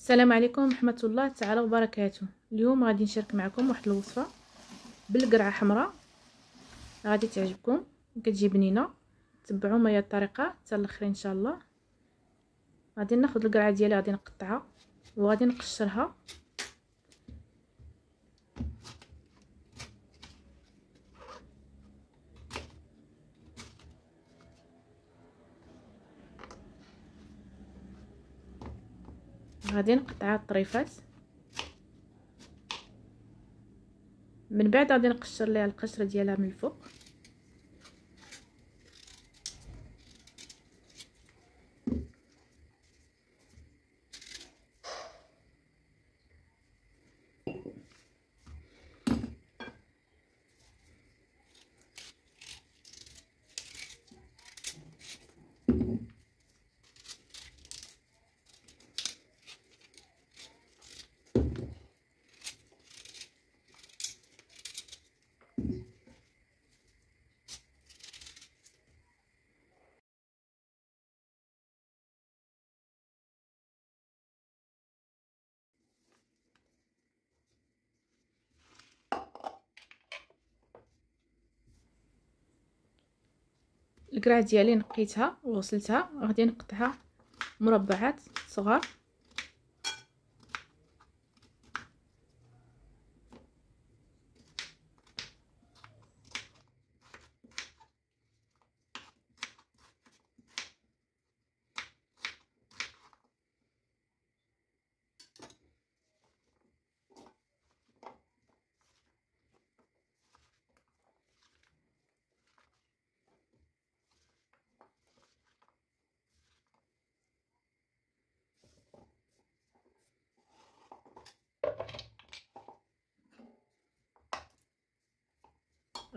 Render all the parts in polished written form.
السلام عليكم ورحمه الله تعالى وبركاته. اليوم غادي نشارك معكم واحد الوصفه بالقرعه حمراء، غادي تعجبكم، كتجي بنينه. تبعوا معايا الطريقه حتى الاخر ان شاء الله. غادي ناخذ القرعه ديالي، غادي نقطعها وغادي نقشرها. غادي نقطعها الطريفات، من بعد غادي نقشر ليها القشره ديالها من الفوق. القرعه ديالي نقيتها وغسلتها، غادي نقطعها مربعات صغار.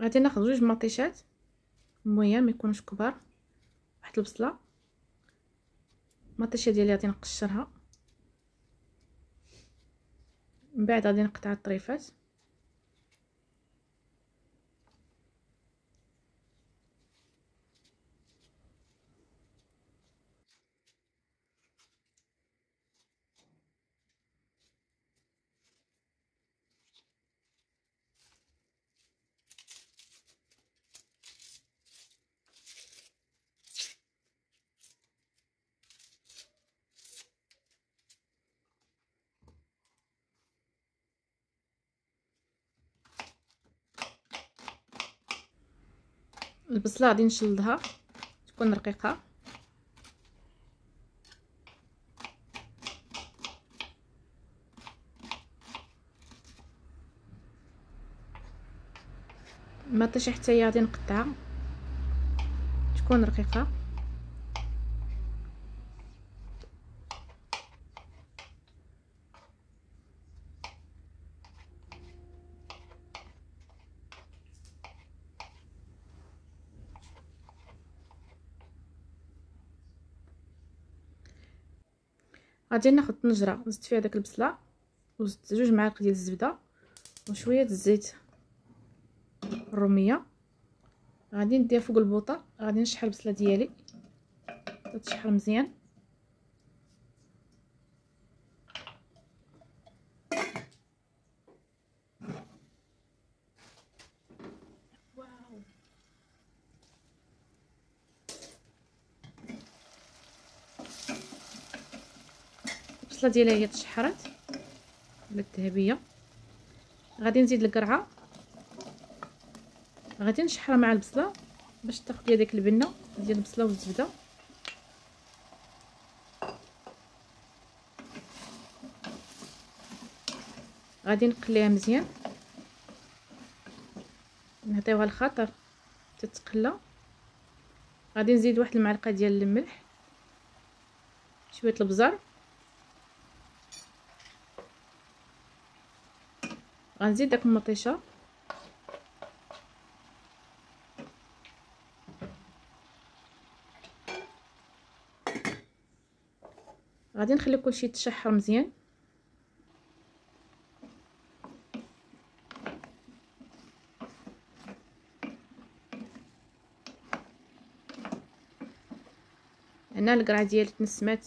غادي ناخذ جوج مطيشات المهم ما يكونوش كبار، واحد البصله، المطيشه ديالي غادي نقشرها، من بعد غادي نقطع الطريفات. البصله غادي نشلضها تكون رقيقه. المطيشه حتى هي غادي نقطعها تكون رقيقه. غادي ناخذ طنجره نزيد فيها داك البصله وزدت 2 معالق ديال الزبده وشويه الزيت الروميه. غادي نديها فوق البوطه، غادي نشحر البصله ديالي تتشحر مزيان. البصله ديالي هي تشحرت ولات ذهبيه. غادي نزيد القرعه، غادي نشحرها مع البصله باش تاخذ ليا ديك البنه ديال البصله والزبده. غادي نقليها مزيان، نعطيوها الخطر تتقلى. غادي نزيد واحد المعلقه ديال الملح، شويه البزر، غنزيد داك المطيشه، غادي نخلي كلشي يتشحر مزيان. هنا القرعه ديالي تنسمات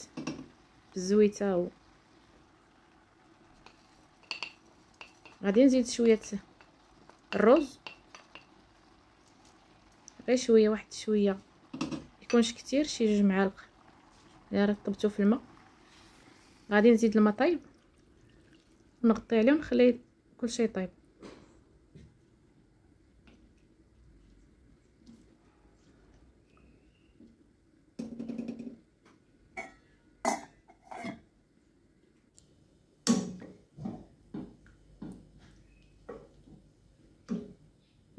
بالزويته غادي نزيد شويه الرز، غير شويه، واحد شويه، يكونش كتير، شي 2 معالق الا رطبته في الماء. غادي نزيد الماء طايب ونغطي عليه ونخليه كلشي يطيب.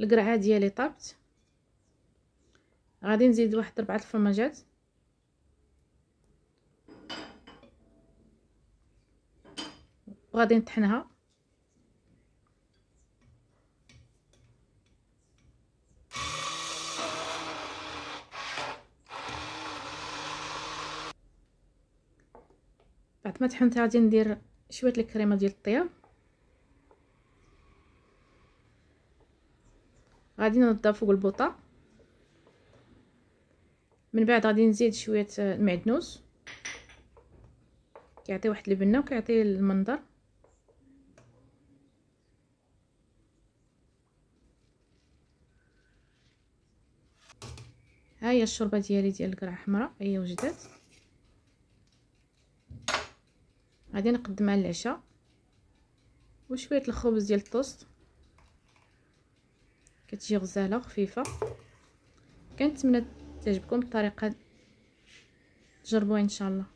القرعه ديالي طابت، غادي نزيد واحد 4 الفرماجات وغادي نطحنها. بعد ما طحنتها غادي ندير شويه الكريمه ديال الطياب، غادي نوضع فوق البوطه. من بعد غادي نزيد شويه المعدنوس، كيعطي واحد البنه وكيعطي المنظر. ها هي الشوربه ديالي ديال القرعه حمراء، هي وجدات. غادي نقدمها للعشاء وشويه الخبز ديال الطوست، كتجي غزاله خفيفه. كنتمنى تعجبكم الطريقه، جربوها ان شاء الله.